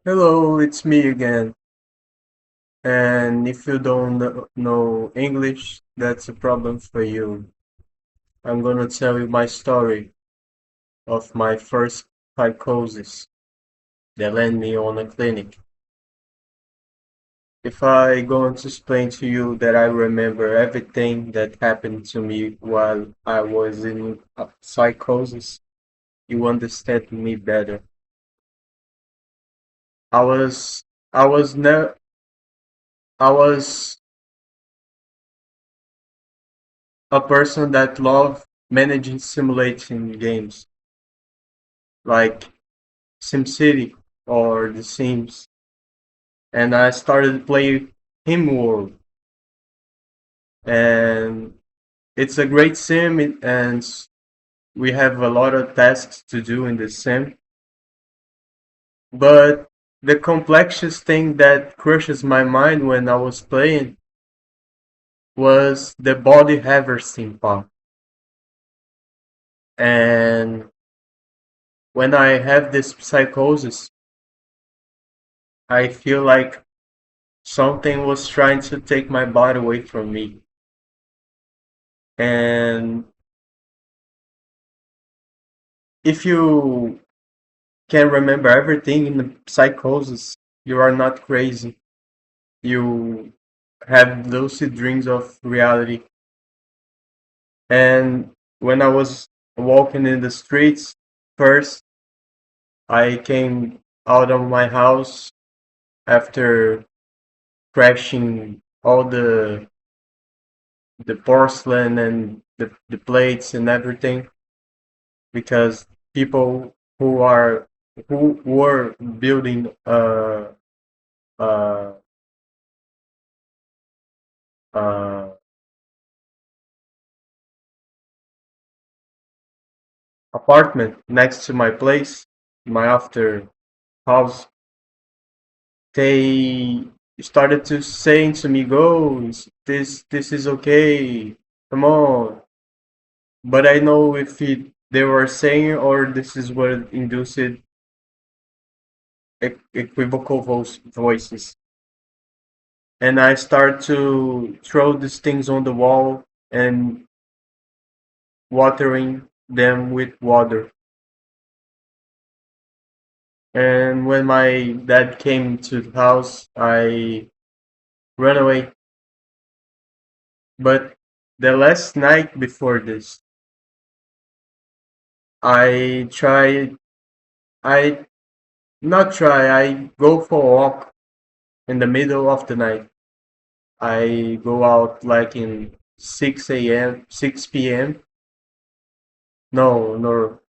Hello, it's me again. And if you don't know English, that's a problem for you. I'm gonna tell you my story of my first psychosis that landed me on a clinic. If I going to explain to you that I remember everything that happened to me while I was in a psychosis, you understand me better. I was, I was ne- I was a person that loved managing simulating games like SimCity or The Sims, and I started playing HimWorld, and it's a great sim, and we have a lot of tasks to do in the sim. But the complexiest thing that crushes my mind when I was playing was the body harvesting part. And when I have this psychosis, I feel like something was trying to take my body away from me. And if you can remember everything in the psychosis, you are not crazy. You have lucid dreams of reality. And when I was walking in the streets, first I came out of my house after crashing all the porcelain and the plates and everything because people who were building uh, uh, apartment next to my place, my after house, they started to saying to me, "Go, this is okay, come on." But I know if they were saying or this is what induced equivocal voices. And I start to throw these things on the wall and watering them with water. And when my dad came to the house, I ran away. But the last night before this, I try, I not try, I go for a walk in the middle of the night. I go out like in 6 a.m., 6 p.m. No,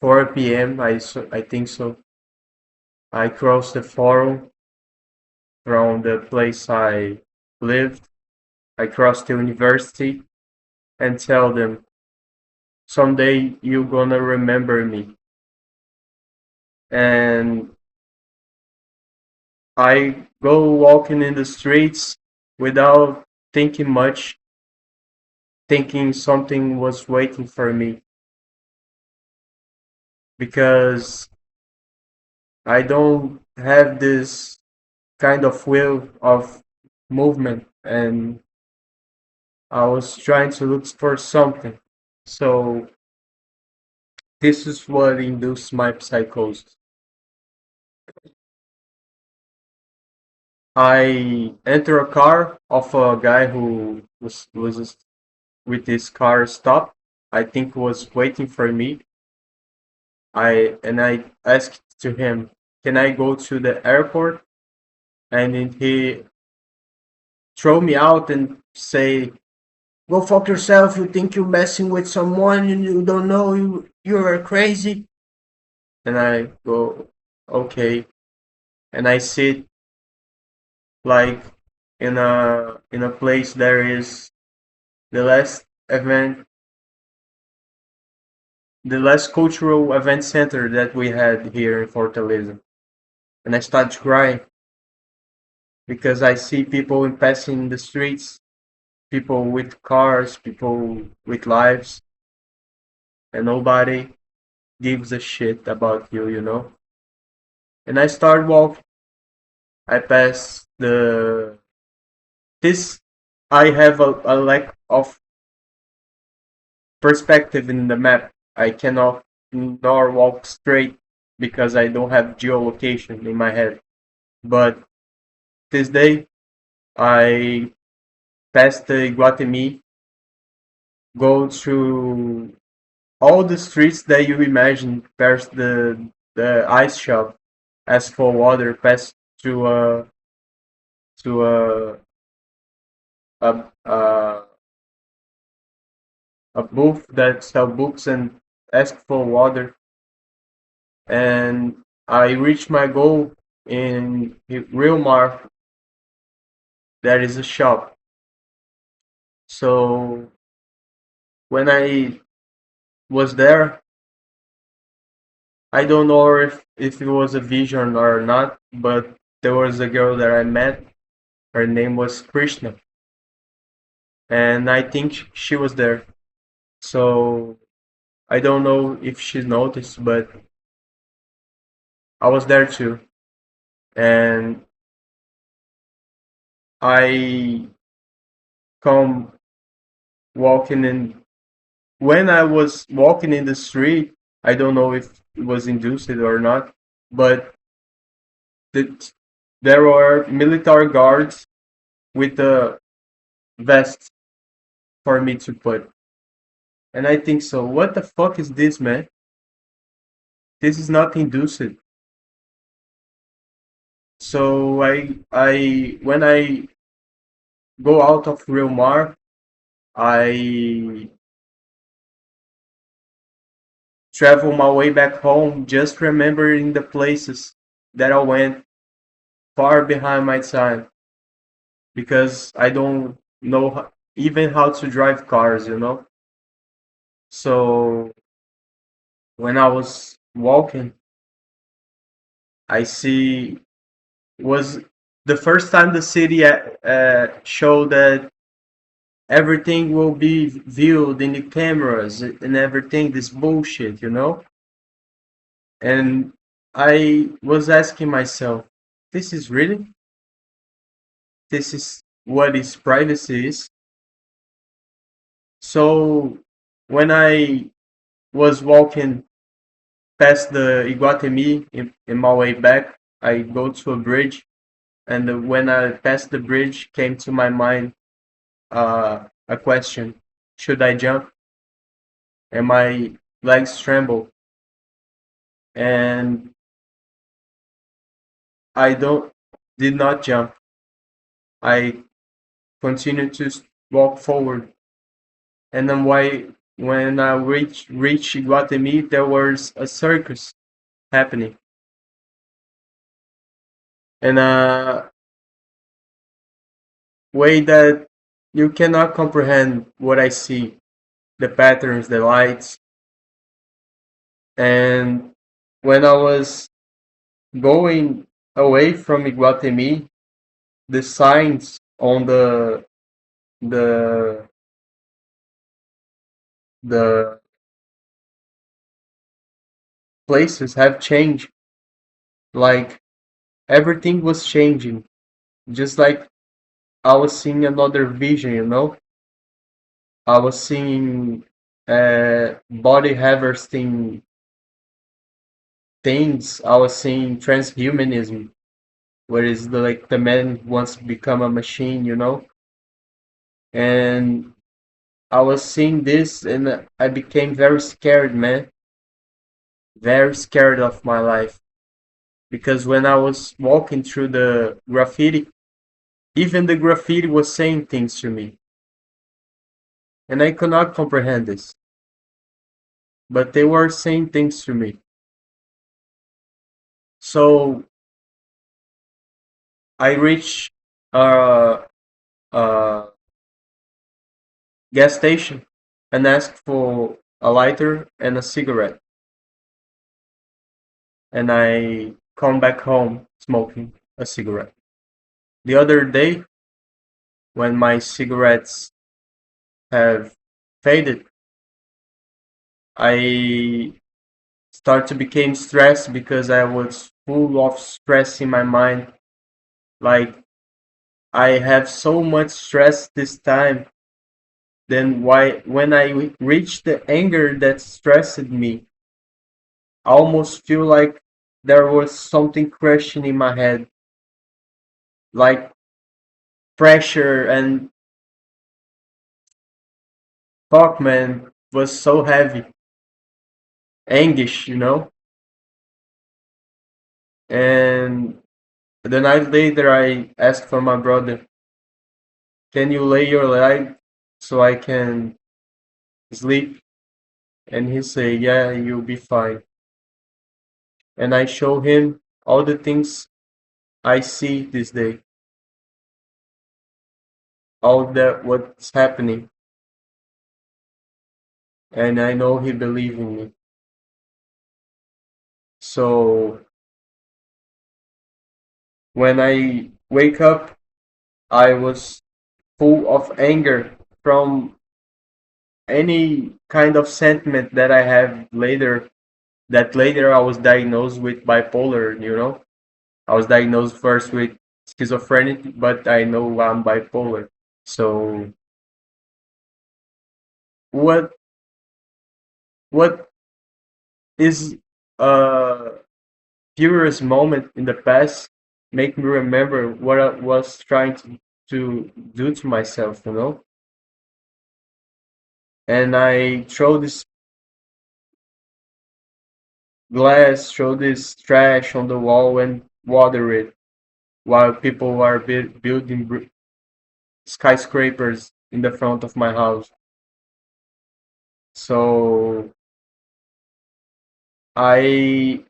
4 p.m. I think so. I cross the forum from the place I lived. I cross the university and tell them someday you're gonna remember me. And I go walking in the streets without thinking much, thinking something was waiting for me because I don't have this kind of will of movement and I was trying to look for something. So this is what induced my psychosis. I enter a car of a guy who was with his car stopped. I think was waiting for me. I asked to him, "Can I go to the airport?" And then he throw me out and say, "Go fuck yourself. You think you're messing with someone and you don't know you're crazy." And I go, "Okay." And I sit like in a place there is the last event, the last cultural event center that we had here in Fortaleza. And I start crying because I see people passing the streets, people with cars, people with lives, and nobody gives a shit about you, you know? And I start walking. I pass the this. I have a lack of perspective in the map. I cannot nor walk straight because I don't have geolocation in my head. But this day, I passed the Iguatemi, go through all the streets that you imagine, past the ice shop, ask for water, pass to to a, a, a booth that sell books and ask for water, and I reached my goal in Real Mar. There is a shop. So when I was there, I don't know if it was a vision or not, but there was a girl that I met. Her name was Krishna, and I think she was there. So I don't know if she noticed, but I was there too, and I come walking in. When I was walking in the street, I don't know if it was induced or not, but the, there were military guards with a vest for me to put. And I think so. What the fuck is this, man? This is not induced. So I when I go out of Real Mar, I travel my way back home, just remembering the places that I went far behind my time because I don't know even how to drive cars, you know. So when I was walking, I see was the first time the city showed that everything will be viewed in the cameras and everything. This bullshit, you know. And I was asking myself, this is really this is what is privacy is. So when I was walking past the Iguatemi in my way back, I go to a bridge, and when I passed the bridge, came to my mind a question: should I jump? And my legs tremble, and I don't did not jump. I continued to walk forward, and then why when I reached Iguatemi, there was a circus happening, in a way that you cannot comprehend what I see, the patterns, the lights, and when I was going away from Iguatemi, the signs on the the places have changed. Like everything was changing, just like I was seeing another vision. You know, I was seeing body harvesting things. I was seeing transhumanism, where is like the man wants to become a machine. You know, and I was seeing this, and I became very scared, man. Very scared of my life because when I was walking through the graffiti, even the graffiti was saying things to me, and I could not comprehend this, but they were saying things to me. So I reached a, a gas station and asked for a lighter and a cigarette, and I come back home smoking a cigarette. The other day, when my cigarettes have faded, I start to become stressed because I was full of stress in my mind Like I have so much stress this time. Then why when I reach the anger that stressed me, I almost feel like there was something crashing in my head, like pressure and fuck man was so heavy, anguish, you know. And the night later, I asked for my brother, "Can you lay your leg so I can sleep?" And he said, "Yeah, you'll be fine." And I show him all the things I see this day, all that what's happening, and I know he believed in me. So when I wake up, I was full of anger from any kind of sentiment that I have later. That later I was diagnosed with bipolar. You know, I was diagnosed first with schizophrenic, but I know I'm bipolar. So what what is a furious moment in the past make me remember what I was trying to do to myself, you know? And I throw this glass, throw this trash on the wall and water it while people are building skyscrapers in the front of my house. So I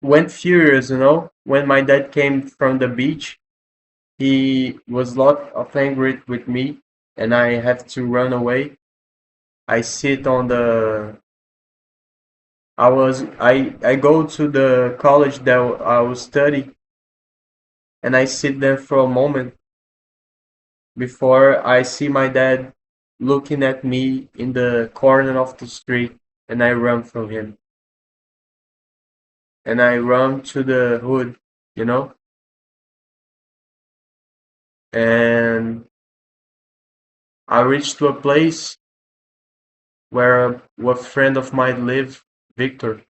went furious, you know, when my dad came from the beach. He was lot of angry with me, and I have to run away. I sit on the. I go to the college that I will study, and I sit there for a moment before I see my dad looking at me in the corner of the street, and I run from him, and I run to the hood, you know, and I reached to a place where a friend of mine lived, Victor.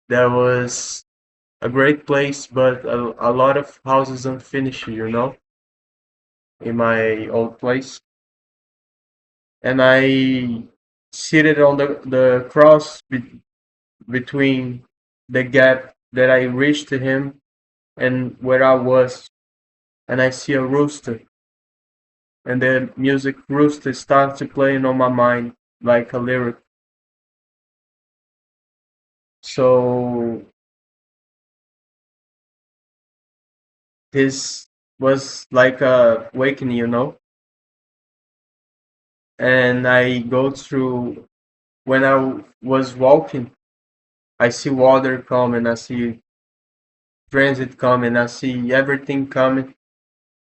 There was a great place, but a lot of houses unfinished, you know, in my old place. And I seated on the cross between the gap that I reached to him and where I was, and I see a rooster, and the music rooster starts to playing on my mind like a lyric. So this was like a awakening, you know, and I go through when I was walking. I see water coming, I see transit coming, I see everything coming,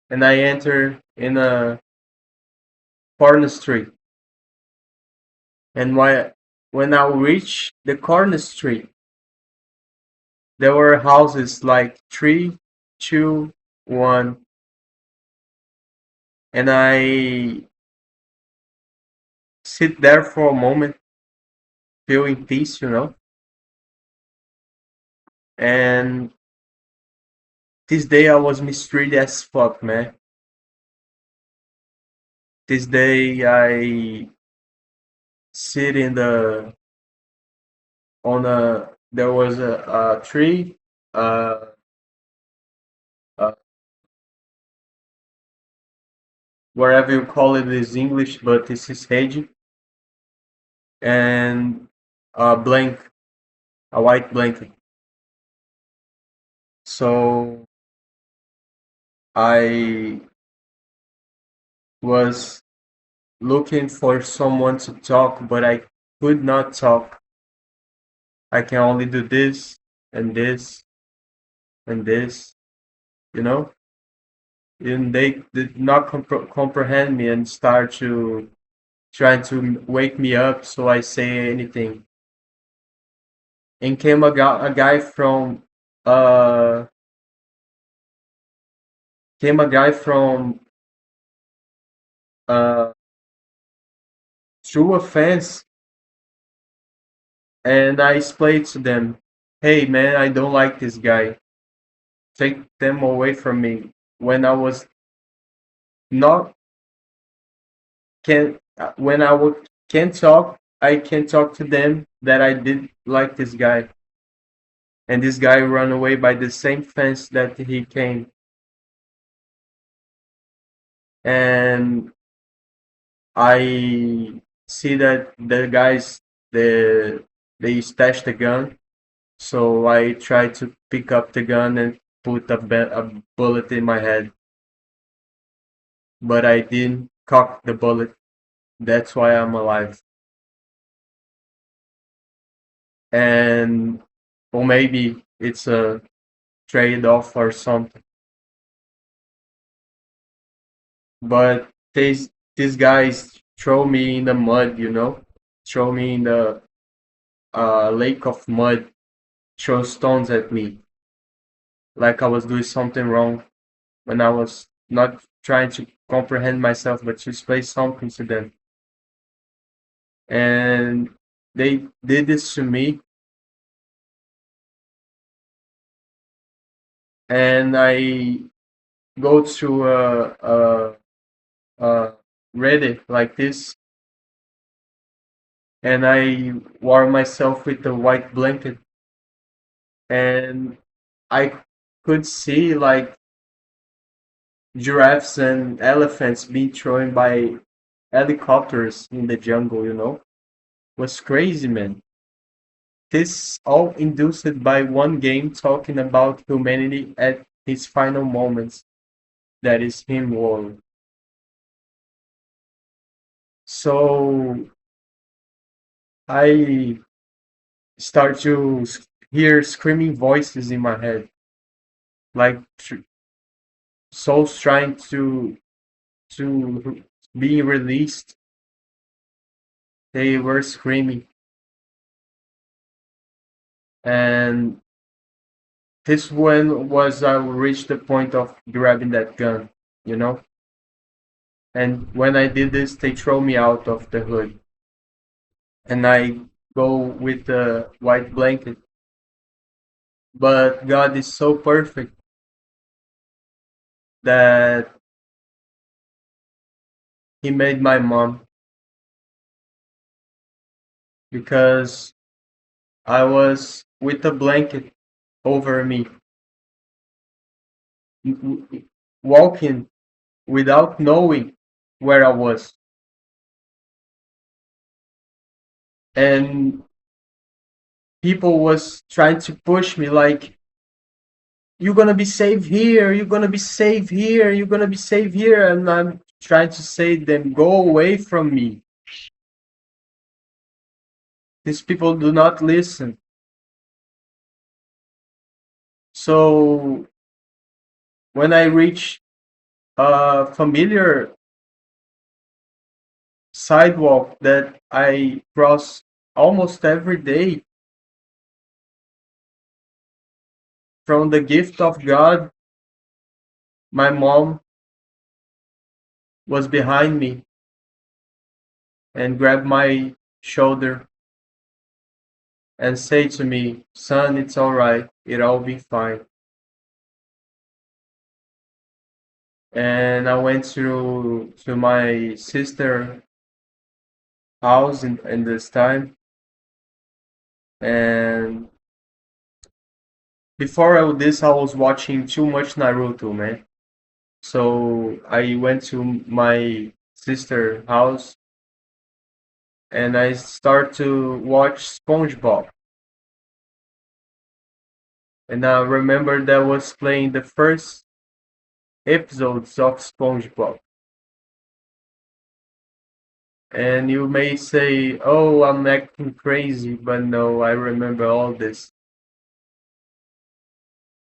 and I enter in a corner street. And when I reach the corner street, there were houses like three, two, one, and I sit there for a moment, feeling peace, you know. And this day I was mistreated as fuck, man. This day I sit in the on a there was a tree, uh, uh, wherever you call it is English, but this is hedge, and a blank, a white blanket. So I was looking for someone to talk, but I could not talk. I can only do this and this and this, you know. And they did not comprehend me and start to trying to wake me up so I say anything. and came a guy from uh came a guy from uh through a fence, and I explained to them, "Hey man, I don't like this guy. Take them away from me." When I was not can when I would can talk, I can talk to them that I did like this guy, and this guy ran away by the same fence that he came, and I see that the guys the they stashed the gun, so I tried to pick up the gun and put a bullet in my head, but I didn't cock the bullet. That's why I'm alive. And or maybe it's a trade-off or something. But these guys throw me in the mud, throw me in the lake of mud, throw stones at me, like I was doing something wrong when I was not trying to comprehend myself, but to explain something to them. And they did this to me, and I go to a Reddit like this, and I warm myself with a white blanket, and I could see like giraffes and elephants being thrown by helicopters in the jungle, Was crazy, man. This all induced by one game talking about humanity at its final moments. That is him world. So I start to hear screaming voices in my head, like souls trying to be released. They were screaming, and this when was I reached the point of grabbing that gun, you know. And when I did this, they throw me out of the hood, and I go with the white blanket. But God is so perfect that He made my mom, because I was with a blanket over me, walking without knowing where I was. And people was trying to push me like, you're gonna be safe here, you're gonna be safe here, you're gonna be safe here. And I'm trying to say them, go away from me. These people do not listen. So when I reach a familiar sidewalk that I cross almost every day, from the gift of God, my mom was behind me and grabbed my shoulder and said to me, "Son, it's all right. It'll be fine." And I went to my sister house in this time. And before all this, I was watching too much Naruto, man. So I went to my sister house and I start to watch SpongeBob. And I remember that was playing the first episodes of SpongeBob. And you may say, "Oh, I'm acting crazy," but no, I remember all this.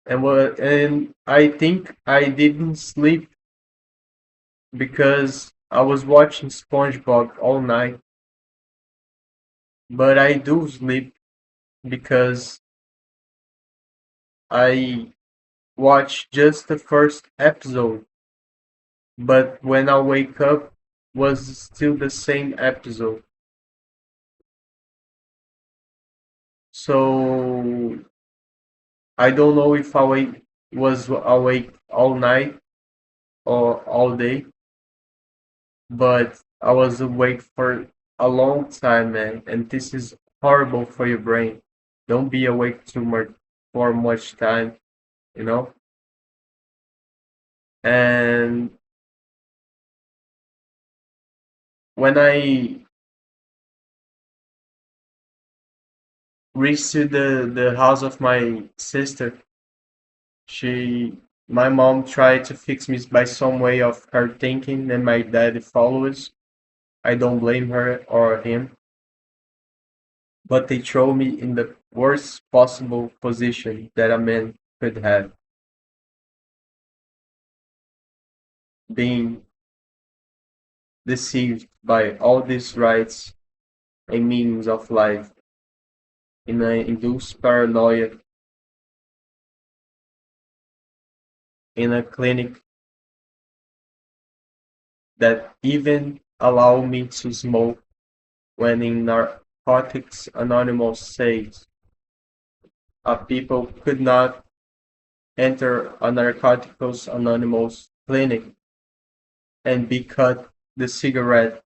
And I think I didn't sleep because I was watching SpongeBob all night. But I do sleep because I watched just the first episode, but when I wake up was still the same episode. So I don't know if was awake all night or all day, but I was awake for a long time, man, and this is horrible for your brain. Don't be awake too much for much time, you know? And when I reached to the house of my sister, she my mom tried to fix me by some way of her thinking, and my dad follows. I don't blame her or him, but they throw me in the worst possible position that a man could have, being deceived by all these rights and meanings of life in an induced paranoia in a clinic that even allow me to smoke when in Narcotics Anonymous says people could not enter a Narcotics Anonymous clinic and be cut the cigarette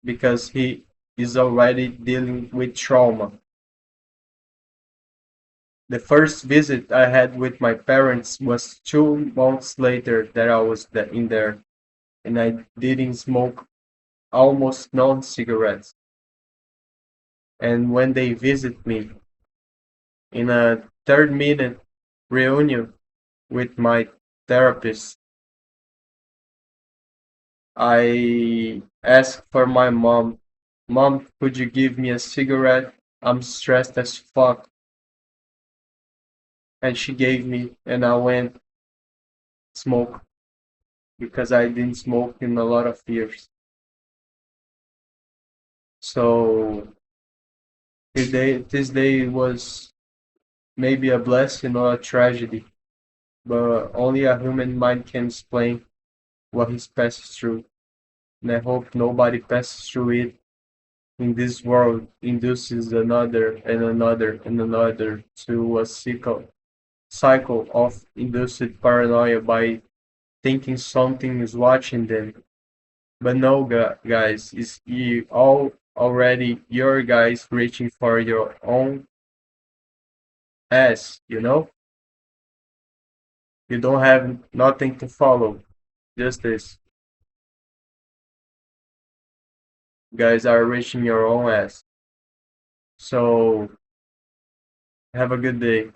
because he is already dealing with trauma. The first visit I had with my parents was 2 months later that I was in there, and I didn't smoke almost none cigarettes. And when they visit me in a 3rd minute reunion with my therapist, I asked for my mom, Mom, could you give me a cigarette? I'm stressed as fuck. And she gave me, and I went smoke because I didn't smoke in a lot of years. So this day was maybe a blessing or a tragedy, but only a human mind can explain what he's passed through. And I hope nobody passes through it in this world, induces another and another and another to a cycle of induced paranoia by thinking something is watching them. But no, guys, it's you all already your guys reaching for your own ass, you know? You don't have nothing to follow. Just this. You guys are reaching your own ass. So have a good day.